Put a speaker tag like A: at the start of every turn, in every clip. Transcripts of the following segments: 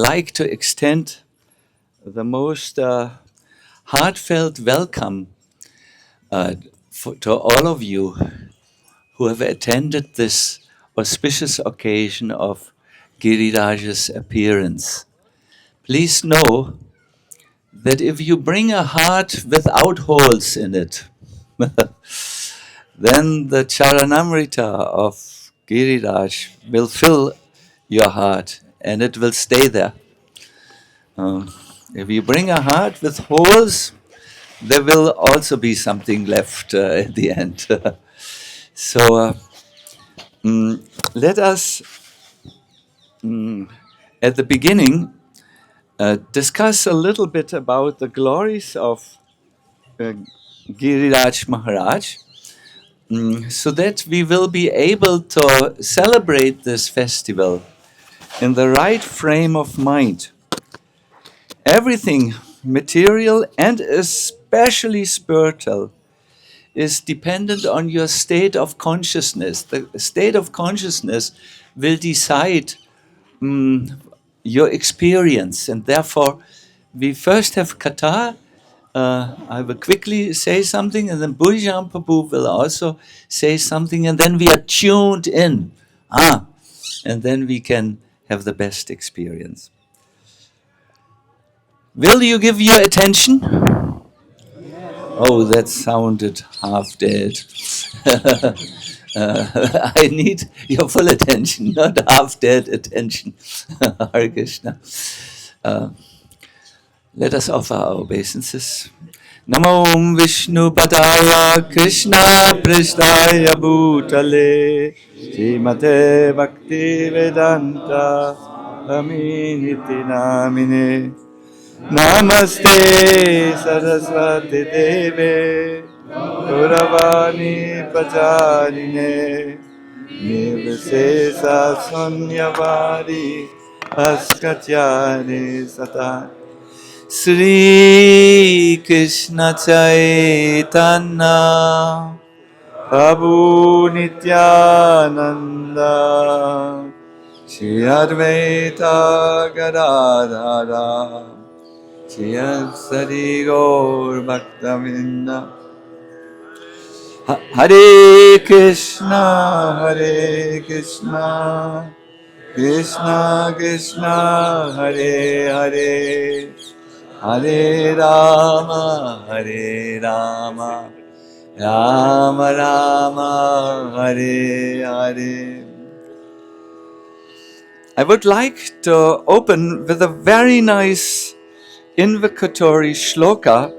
A: like to extend the most heartfelt welcome to all of you who have attended this auspicious occasion of Giriraj's appearance. Please know that if you bring a heart without holes in it, then the Charanamrita of Giriraj will fill your heart and it will stay there. If you bring a heart with holes, there will also be something left at the end. So let us, at the beginning, discuss a little bit about the glories of Giriraj Maharaj, so that we will be able to celebrate this festival in the right frame of mind. Everything material and especially spiritual is dependent on your state of consciousness. The state of consciousness will decide your experience, and therefore we first have kata. I will quickly say something, and then Puja and Prabhu will also say something, and then we are tuned in. And then we can have the best experience. Will you give your attention? Oh, that sounded half dead. I need your full attention, not half dead attention. Hare Krishna. Let us offer our obeisances. Namo Vishnu Padaya Krishna Prasthaya Bhutale Srimate Bhakti Vedanta Aminiti Namine Namaste Saraswati Deve Gauravani Pacharine Nirvisesa Sunyavari Askatyare Sata Sri Krishna Chaitanya Prabhu Nityananda Shri Advaita Gadadhara Shri Sari Gaur Bhaktavinda Hare Krishna Krishna Krishna Hare Hare Hare Rama, Rama Rama, Hare Hare. I would like to open with a very nice invocatory shloka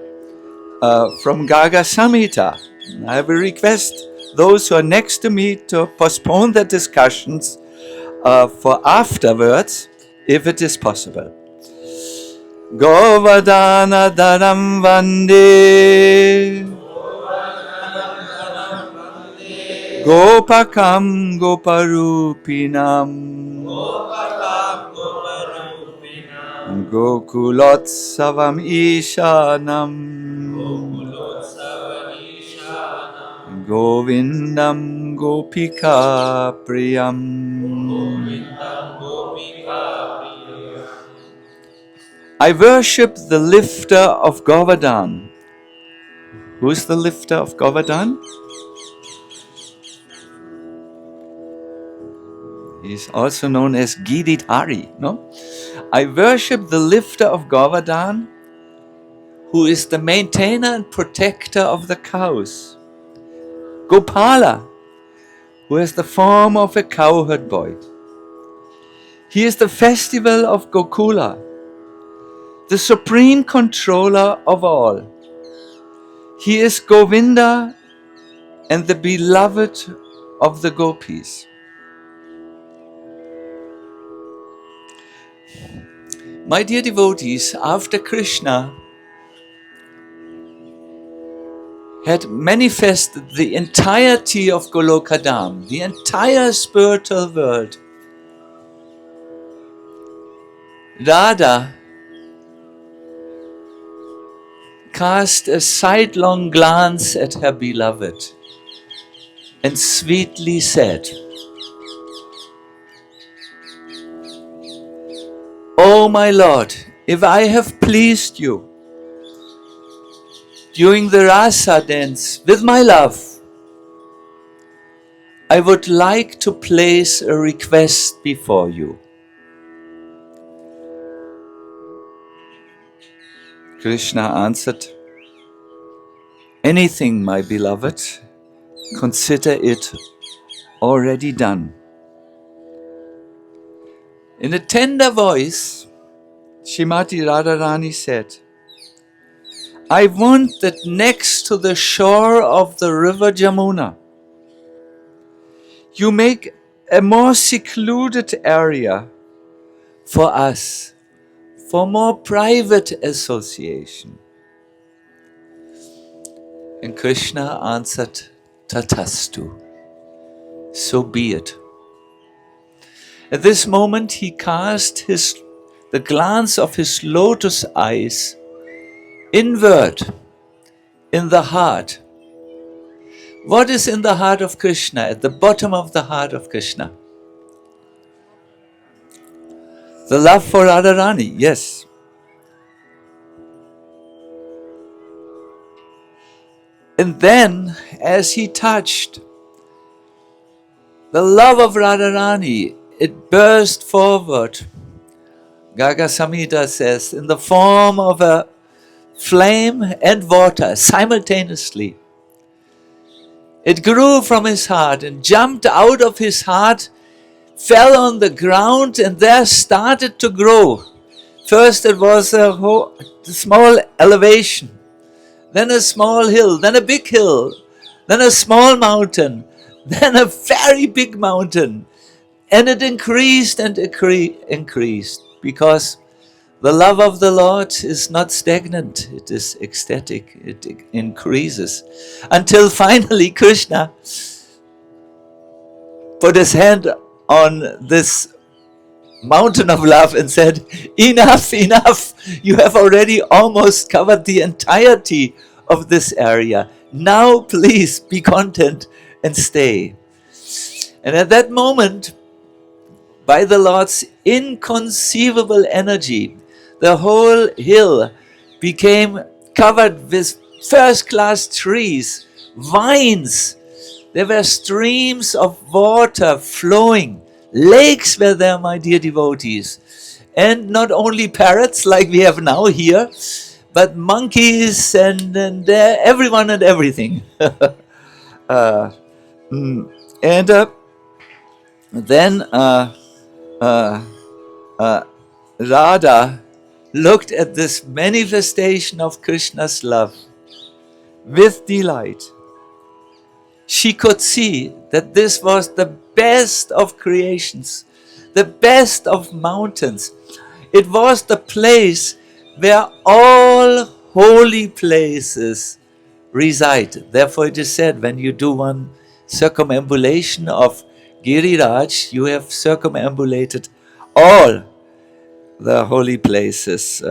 A: from Garga Samhita. I will request those who are next to me to postpone their discussions for afterwards, if it is possible. Govardhana Dharam Vande Gopakam Goparupinam Gokulotsavam Ishanam Govindam Gopika Priyam. I worship the lifter of Govardhan. Who is the lifter of Govardhan? He is also known as Giriraj, no? I worship the lifter of Govardhan, who is the maintainer and protector of the cows. Gopala, who has the form of a cowherd boy. He is the festival of Gokula, the supreme controller of all. He is Govinda and the beloved of the gopis. My dear devotees, after Krishna had manifested the entirety of Golokadam, the entire spiritual world, Radha cast a sidelong glance at her beloved and sweetly said, "O O my Lord, if I have pleased you during the rasa dance with my love, I would like to place a request before you. Krishna answered, anything, my beloved, consider it already done. In a tender voice, Srimati Radharani said, I want that next to the shore of the river Jamuna, you make a more secluded area for us, for more private association. And Krishna answered, Tatastu, so be it. At this moment he cast the glance of his lotus eyes inward in the heart. What is in the heart of Krishna, at the bottom of the heart of Krishna? The love for Radharani, yes. And then, as he touched the love of Radharani, it burst forward. Gaga Samhita says, in the form of a flame and water simultaneously. It grew from his heart and jumped out of his heart, fell on the ground, and there started to grow. First it was a small elevation, then a small hill, then a big hill, then a small mountain, then a very big mountain. And it increased and increased, because the love of the Lord is not stagnant, it is ecstatic, it increases. Until finally Krishna put his hand on this mountain of love and said, enough, enough, you have already almost covered the entirety of this area. Now please be content and stay. And at that moment, by the Lord's inconceivable energy, the whole hill became covered with first-class trees, vines. There were streams of water flowing. Lakes were there, my dear devotees. And not only parrots like we have now here, but monkeys and everyone and everything. Then Radha looked at this manifestation of Krishna's love with delight. She could see that this was the best of creations, the best of mountains. It was the place where all holy places reside. Therefore it is said, when you do one circumambulation of Giriraj, you have circumambulated all the holy places,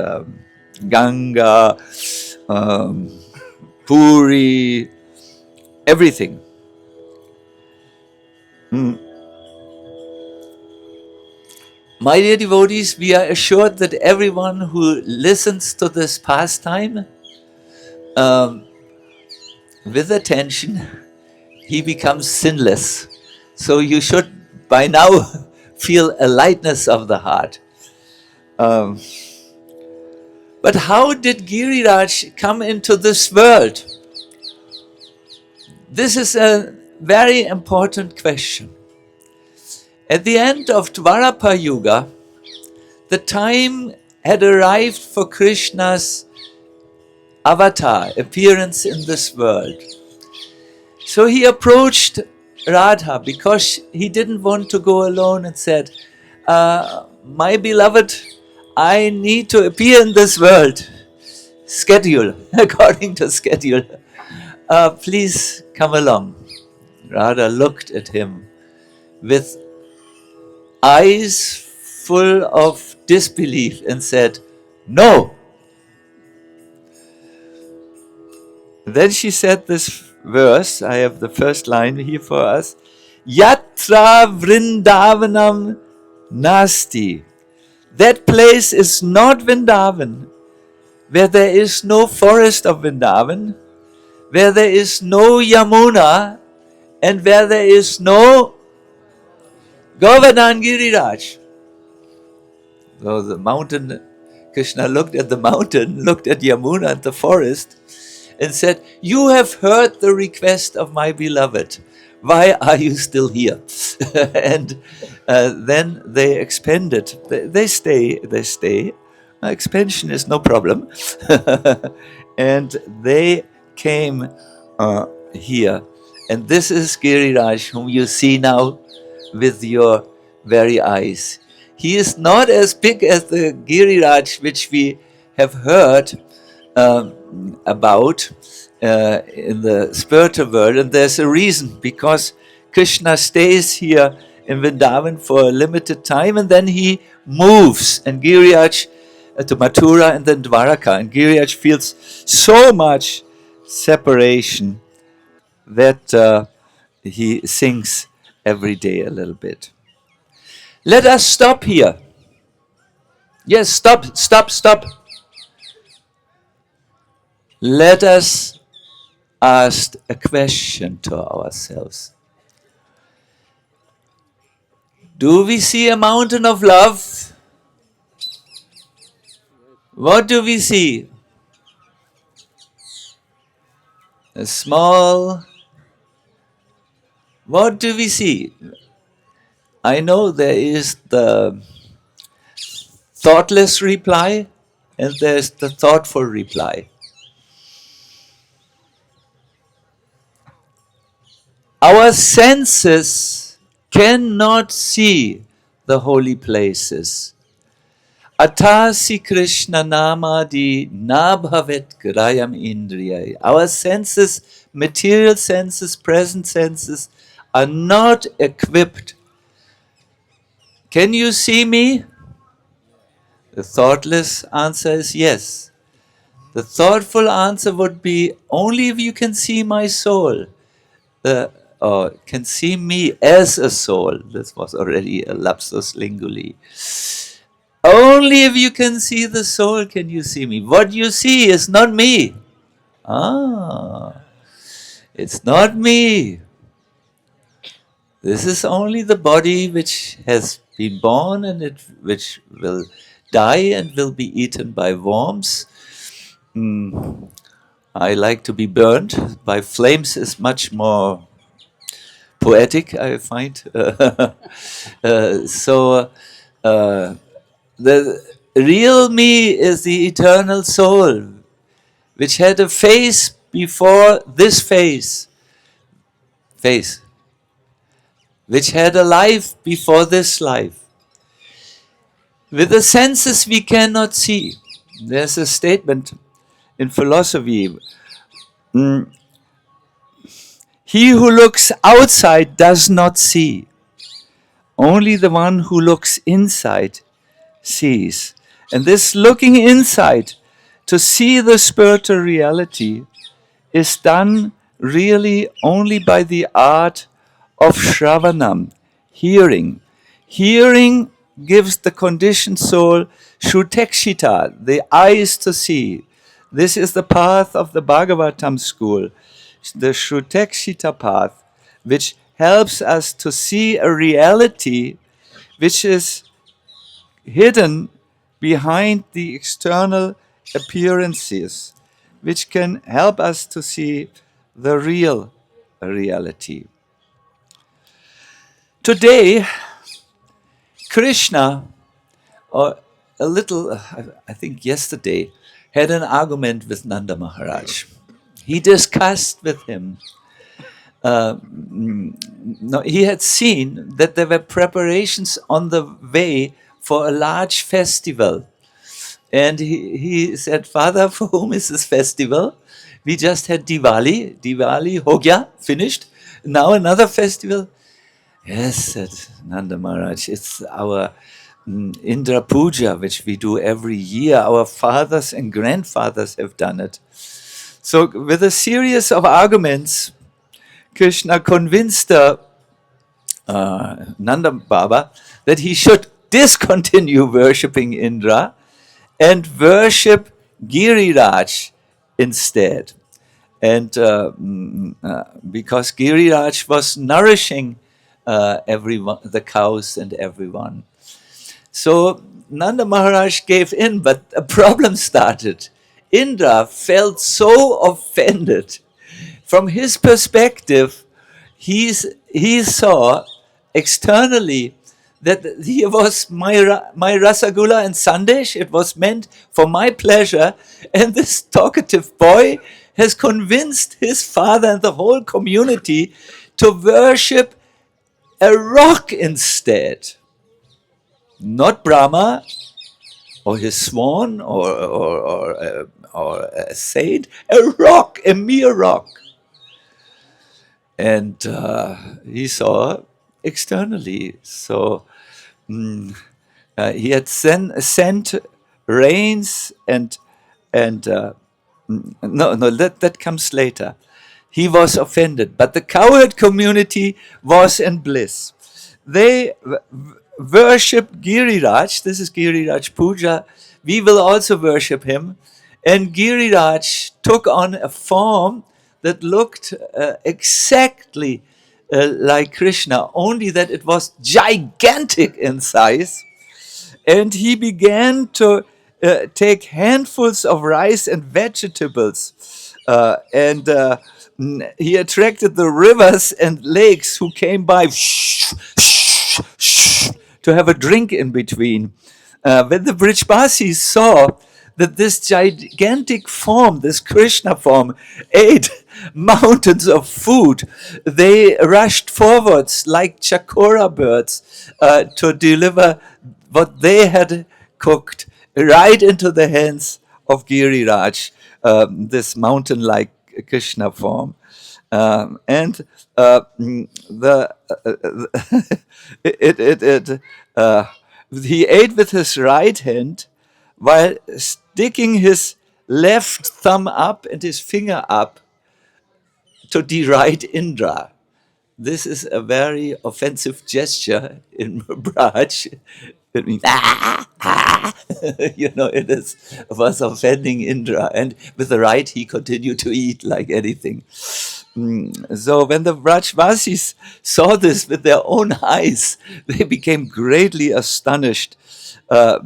A: Ganga, Puri, everything. My dear devotees, we are assured that everyone who listens to this pastime with attention, he becomes sinless. So you should by now feel a lightness of the heart. But how did Giriraj come into this world? This is a very important question. At the end of Dwarapa Yuga, the time had arrived for Krishna's avatar, appearance in this world. So he approached Radha because he didn't want to go alone and said, my beloved, I need to appear in this world. Schedule, according to schedule. Please come along. Radha looked at him with eyes full of disbelief and said, no. Then she said this verse, I have the first line here for us. Yatra vrindavanam nasti. That place is not Vrindavan, where there is no forest of Vrindavan, where there is no Yamuna, and where there is no Govardhan Giriraj. So the mountain, Krishna looked at the mountain, looked at Yamuna and the forest, and said, "You have heard the request of my beloved. Why are you still here?" And then they expanded. They stay. Expansion is no problem. And they came here. And this is Giriraj, whom you see now with your very eyes. He is not as big as the Giriraj which we have heard about in the spiritual world, and there's a reason, because Krishna stays here in Vrindavan for a limited time, and then he moves, and Giriraj to Mathura and then Dwaraka, and Giriraj feels so much separation that he sings every day a little bit. Let us stop here. Yes, stop. Let us ask a question to ourselves. Do we see a mountain of love? What do we see? A small... What do we see? I know there is the thoughtless reply and there's the thoughtful reply. Our senses cannot see the holy places. Atasi Krishna namadi nabhavet grayam indriyai. Our senses, material senses, present senses, are not equipped. Can you see me? The thoughtless answer is yes. The thoughtful answer would be, only if you can see my soul. Can see me as a soul. This was already a lapsus linguli. Only if you can see the soul can you see me. What you see is not me. It's not me. This is only the body which has been born and which will die and will be eaten by worms. I like to be burned by flames is much more poetic, I find. The real me is the eternal soul, which had a face before this face, which had a life before this life. With the senses we cannot see. There's a statement in philosophy. He who looks outside does not see. Only the one who looks inside sees. And this looking inside to see the spiritual reality is done really only by the art of Shravanam, hearing. Hearing gives the conditioned soul Shrutekshita, the eyes to see. This is the path of the Bhagavatam school, the Shrutekshita path, which helps us to see a reality which is hidden behind the external appearances, which can help us to see the real reality. Today, Krishna, or a little, I think yesterday, had an argument with Nanda Maharaj. He discussed with him. He had seen that there were preparations on the way for a large festival. And he said, "Father, for whom is this festival? We just had Diwali. Diwali, ho gaya, finished. Now another festival." "Yes," said Nanda Maharaj, "it's our Indra Puja, which we do every year. Our fathers and grandfathers have done it." So with a series of arguments, Krishna convinced Nanda Baba that he should discontinue worshipping Indra and worship Giriraj instead. And because Giriraj was nourishing everyone, the cows and everyone. So Nanda Maharaj gave in, but a problem started. Indra felt so offended. From his perspective, he saw externally that he was my rasagula and sandesh. It was meant for my pleasure. And this talkative boy has convinced his father and the whole community to worship a rock instead. Not Brahma or his swan or a saint, a rock, a mere rock. And he saw externally. So he had sent rains and no, that comes later. He was offended, but the cowherd community was in bliss. They worship Giriraj. This is Giriraj Puja. We will also worship him. And Giriraj took on a form that looked exactly like Krishna, only that it was gigantic in size. And he began to take handfuls of rice and vegetables. And he attracted the rivers and lakes who came by to have a drink in between. When the Brijbasis saw that this gigantic form, this Krishna form, ate mountains of food, they rushed forwards like chakora birds to deliver what they had cooked right into the hands of Giriraj, this mountain-like Krishna form. And the he ate with his right hand while sticking his left thumb up and his finger up to deride Indra. This is a very offensive gesture in Braj. It means, was offending Indra. And with the right, he continued to eat like anything. So when the Brajvasis saw this with their own eyes, they became greatly astonished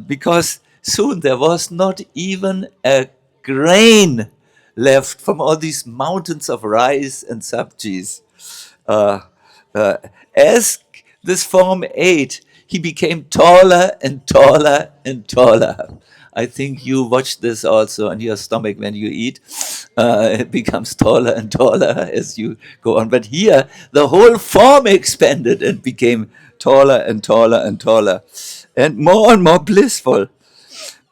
A: because soon there was not even a grain left from all these mountains of rice and sabjis. Uh, as this form ate, he became taller and taller and taller. I think you watch this also on your stomach when you eat. It becomes taller and taller as you go on. But here, the whole form expanded and became taller and taller and taller, and more blissful.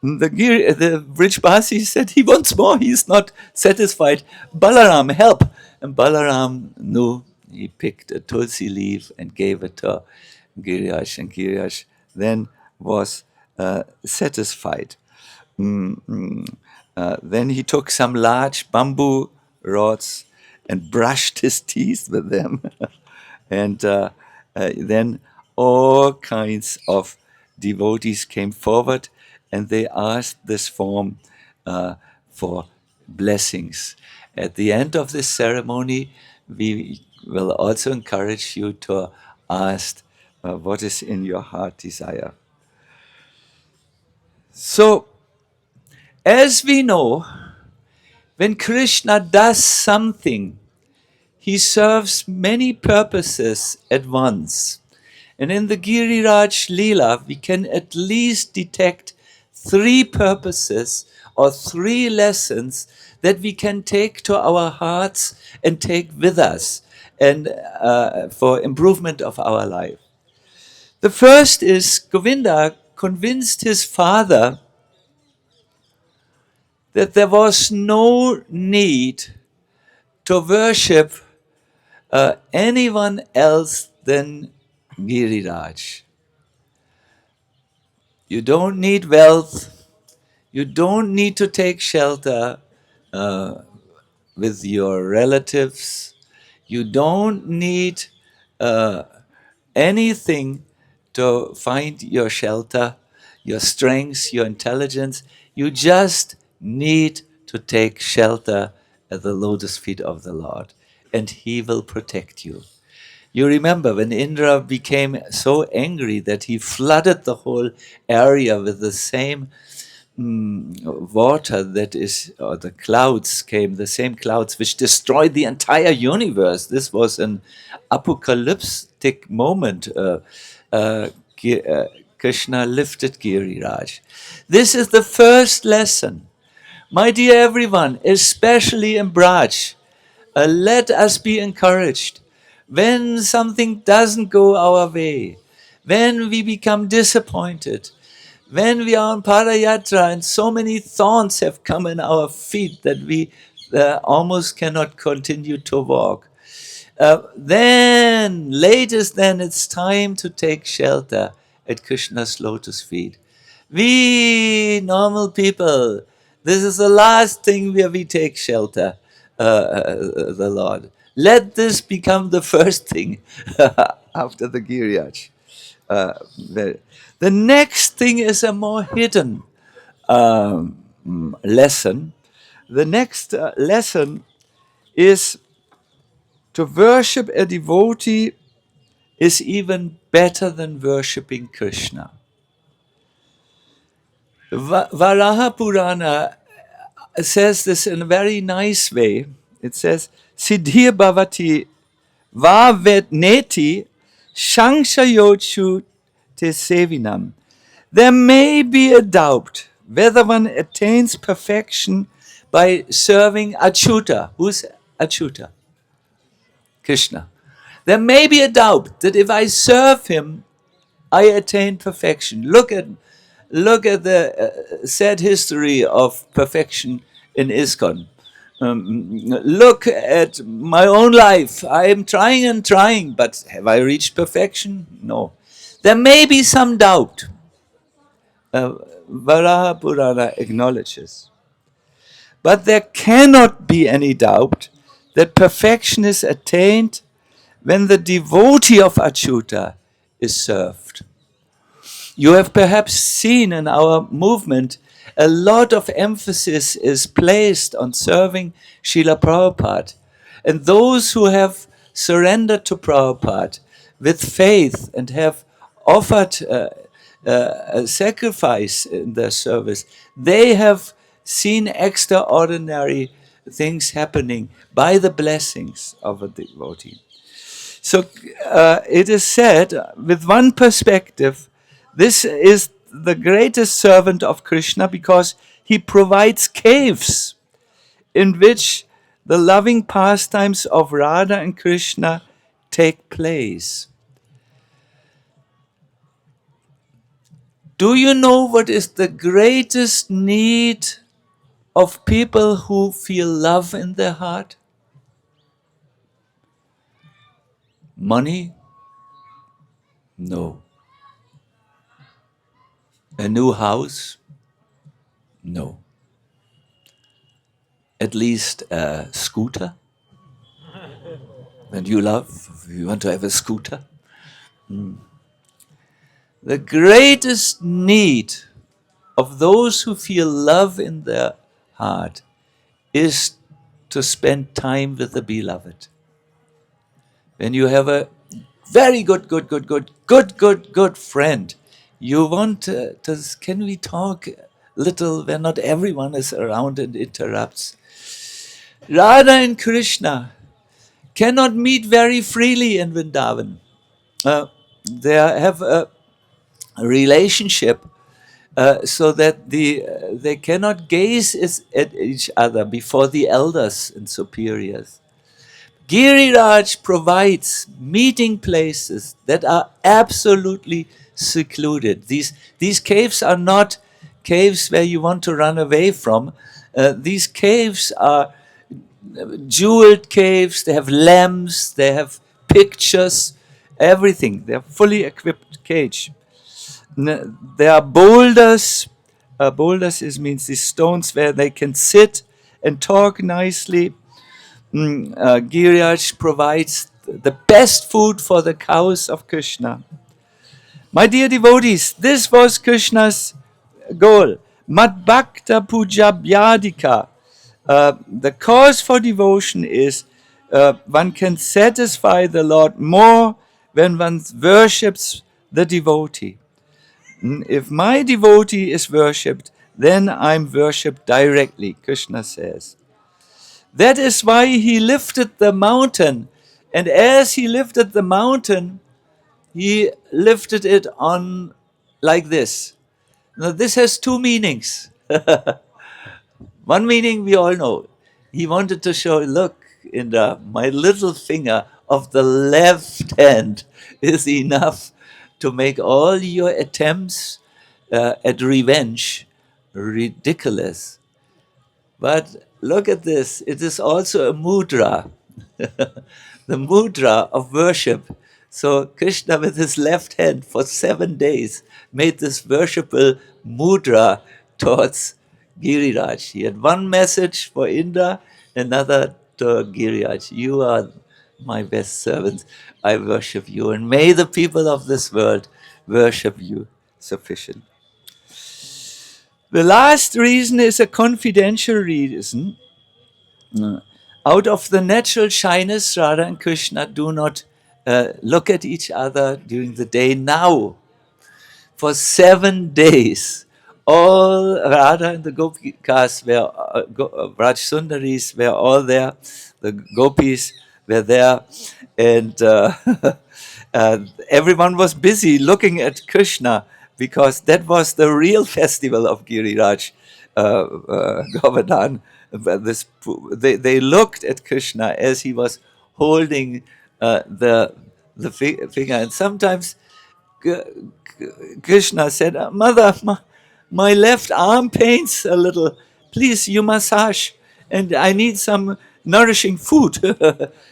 A: The Brijbasi said he wants more. He's not satisfied. Balaram, help! And Balaram knew. He picked a tulsi leaf and gave it to Giriraj, and Giriraj then was satisfied. Then he took some large bamboo rods and brushed his teeth with them. And then all kinds of devotees came forward and they asked this form for blessings. At the end of this ceremony, we will also encourage you to ask what is in your heart desire. So, as we know, when Krishna does something, he serves many purposes at once. And in the Giriraj Leela, we can at least detect 3 purposes or 3 lessons that we can take to our hearts and take with us and for improvement of our life. The first is Govinda convinced his father that there was no need to worship anyone else than Giriraj. You don't need wealth. You don't need to take shelter with your relatives. You don't need anything to find your shelter, your strength, your intelligence. You just need to take shelter at the lotus feet of the Lord, and He will protect you. You remember when Indra became so angry that he flooded the whole area with the same water that is, or the clouds came, the same clouds which destroyed the entire universe. This was an apocalyptic moment. Uh, Krishna lifted Giriraj. This is the first lesson. My dear everyone, especially in Braj, let us be encouraged. When something doesn't go our way, when we become disappointed, when we are on Padayatra and so many thorns have come in our feet that we almost cannot continue to walk, then, latest then, it's time to take shelter at Krishna's lotus feet. We normal people, this is the last thing where we take shelter, the Lord. Let this become the first thing after the Giriraj. The next thing is a more hidden lesson. The next lesson is to worship a devotee is even better than worshipping Krishna. Varaha Purana says this in a very nice way. It says, Siddhir Bhavati Vavet Neti Shangshayochu Te Sevinam. There may be a doubt whether one attains perfection by serving Achyuta. Who's Achyuta? Krishna. There may be a doubt that if I serve him, I attain perfection. Look at the sad history of perfection in ISKCON. Look at my own life. I am trying and trying, but have I reached perfection? No. There may be some doubt. Varaha Purana acknowledges. But there cannot be any doubt that perfection is attained when the devotee of Achyuta is served. You have perhaps seen in our movement a lot of emphasis is placed on serving Srila Prabhupada. And those who have surrendered to Prabhupada with faith and have offered a sacrifice in their service, they have seen extraordinary things happening by the blessings of a devotee. So it is said, with one perspective, this is the greatest servant of Krishna because he provides caves in which the loving pastimes of Radha and Krishna take place. Do you know what is the greatest need of people who feel love in their heart? Money? No. A new house? No. At least a scooter? And you want to have a scooter? The greatest need of those who feel love in their heart is to spend time with the beloved. When you have a very good friend, you want to, can we talk little when not everyone is around and interrupts? Radha and Krishna cannot meet very freely in Vrindavan. They have a relationship so that they cannot gaze at each other before the elders and superiors. Giriraj provides meeting places that are absolutely secluded. These caves are not caves where you want to run away from. These caves are jeweled caves, they have lamps, they have pictures, everything. They're fully equipped cage. There are boulders. Boulders means these stones where they can sit and talk nicely. Giriraj provides the best food for the cows of Krishna. My dear devotees, this was Krishna's goal. Mad Bhakta Puja Vyadika. The cause for devotion is one can satisfy the Lord more when one worships the devotee. If my devotee is worshipped, then I'm worshipped directly, Krishna says. That is why he lifted the mountain. And as he lifted the mountain, he lifted it on like this. Now, this has two meanings. One meaning we all know. He wanted to show, look, Indra, my little finger of the left hand is enough to make all your attempts at revenge ridiculous. But look at this, it is also a mudra, the mudra of worship. So Krishna with his left hand for 7 days made this worshipful mudra towards Giriraj. He had one message for Indra, another to Giriraj. You are my best servants. I worship you. And may the people of this world worship you sufficient. The last reason is a confidential reason. Out of the natural shyness, Radha and Krishna do not look at each other during the day now. For 7 days, all Radha and the Gopikas were, Raj Sundaris were all there, the Gopis were there, and everyone was busy looking at Krishna because that was the real festival of Giriraj, Govardhan. They looked at Krishna as he was holding the finger, and sometimes Krishna said, Mother, my left arm pains a little. Please, you massage, and I need some nourishing food.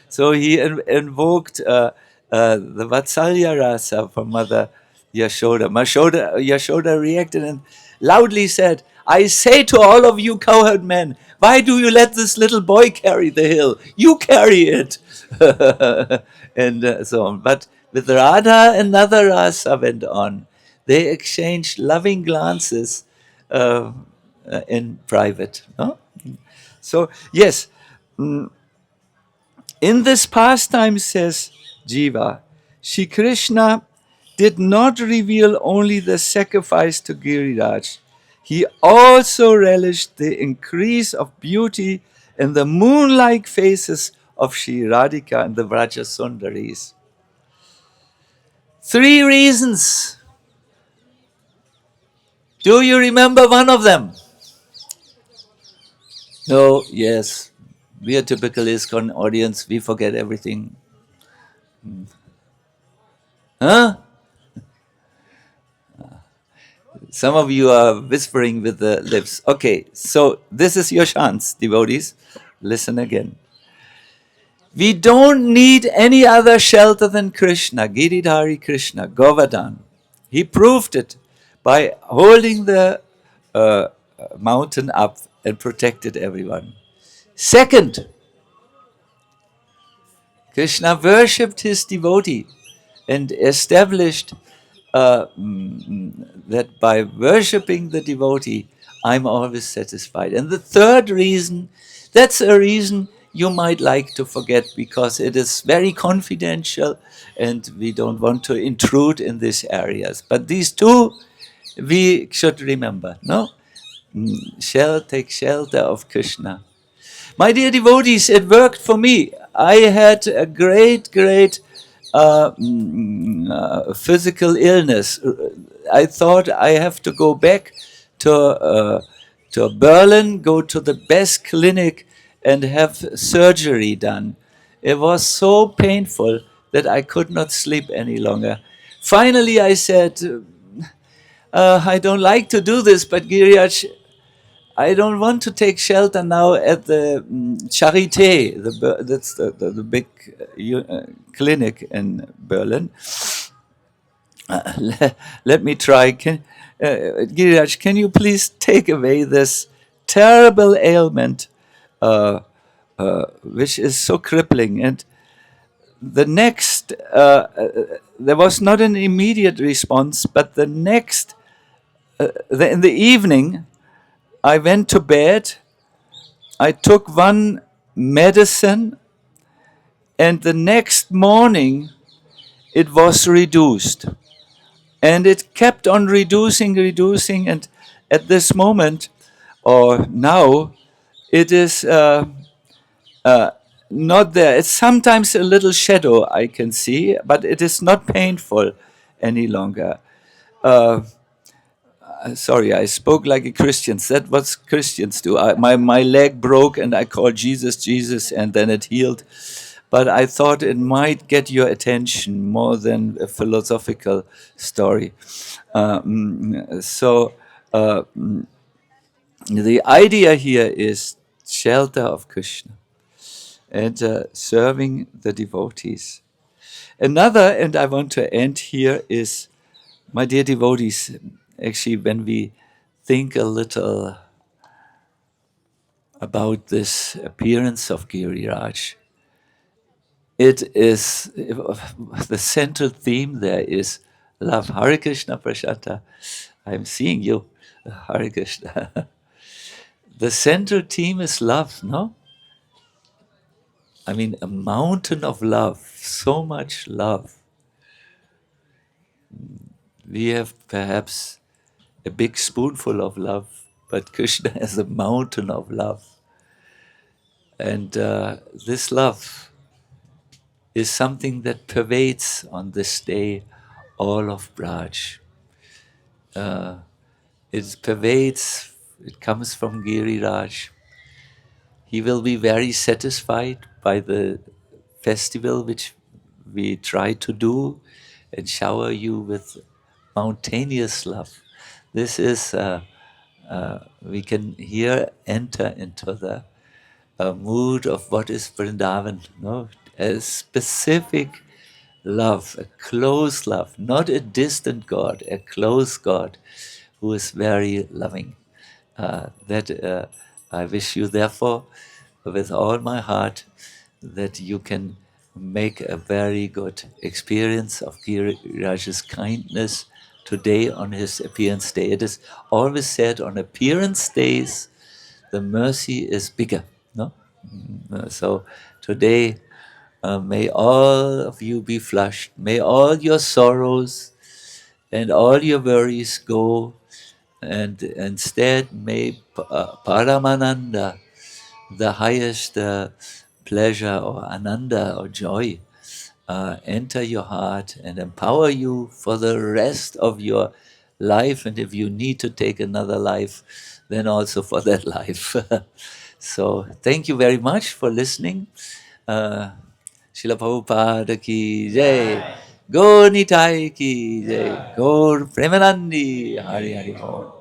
A: So he invoked the Vatsalya Rasa from Mother Yashoda. Yashoda reacted and loudly said, I say to all of you cowherd men, why do you let this little boy carry the hill? You carry it. And so on. But with Radha, another rasa went on. They exchanged loving glances in private. No? So, yes, in this pastime, says Jiva, Shri Krishna did not reveal only the sacrifice to Giriraj. He also relished the increase of beauty in the moon-like faces of Shri Radhika and the Vraja Sundaris. 3 reasons. Do you remember one of them? No, yes. We are typical ISKCON audience. We forget everything. Huh? Some of you are whispering with the lips. Okay, so this is your chance, devotees. Listen again. We don't need any other shelter than Krishna, Giridhari Krishna, Govardhan. He proved it by holding the mountain up and protected everyone. Second, Krishna worshipped his devotee and established that by worshipping the devotee, I'm always satisfied. And the third reason, that's a reason you might like to forget because it is very confidential and we don't want to intrude in these areas. But these two we should remember, no? Take shelter of Krishna. My dear devotees, it worked for me. I had a great physical illness. I thought I have to go back to Berlin, go to the best clinic and have surgery done. It was so painful that I could not sleep any longer. Finally, I said, I don't like to do this, but Giriraj, I don't want to take shelter now at the Charité, that's the big clinic in Berlin. Let me try. Giriraj, can you please take away this terrible ailment, which is so crippling? And the next there was not an immediate response, but the next, in the evening, I went to bed. I took one medicine, and the next morning it was reduced. And it kept on reducing, and at this moment, or now, it is not there. It's sometimes a little shadow I can see, but it is not painful any longer. Sorry, I spoke like a Christian. That's what Christians do. My leg broke and I called Jesus, Jesus, and then it healed. But I thought it might get your attention more than a philosophical story. So the idea here is shelter of Krishna and serving the devotees. Another, and I want to end here, is, my dear devotees, actually, when we think a little about this appearance of Giriraj, it is the central theme there is love. Hare Krishna Prashanta, I'm seeing you. Hare Krishna. The central theme is love, no? I mean, a mountain of love, so much love. We have perhaps a big spoonful of love, but Krishna has a mountain of love. And this love is something that pervades on this day all of Braj. It pervades, it comes from Giriraj. He will be very satisfied by the festival which we try to do and shower you with mountainous love. This is, we can here enter into the mood of what is Vrindavan, no? A specific love, a close love, not a distant God, a close God who is very loving. That I wish you, therefore, with all my heart, that you can make a very good experience of Giriraj's kindness today on his appearance day. It is always said on appearance days, the mercy is bigger. No? So today, may all of you be flushed. May all your sorrows and all your worries go, and instead may Paramananda, the highest pleasure or ananda or joy, enter your heart and empower you for the rest of your life. And if you need to take another life, then also for that life. So thank you very much for listening. Srila Prabhupada ki jai, Gaur Nitai ki jai, Gaur Premanandi, Hari Hari Bol.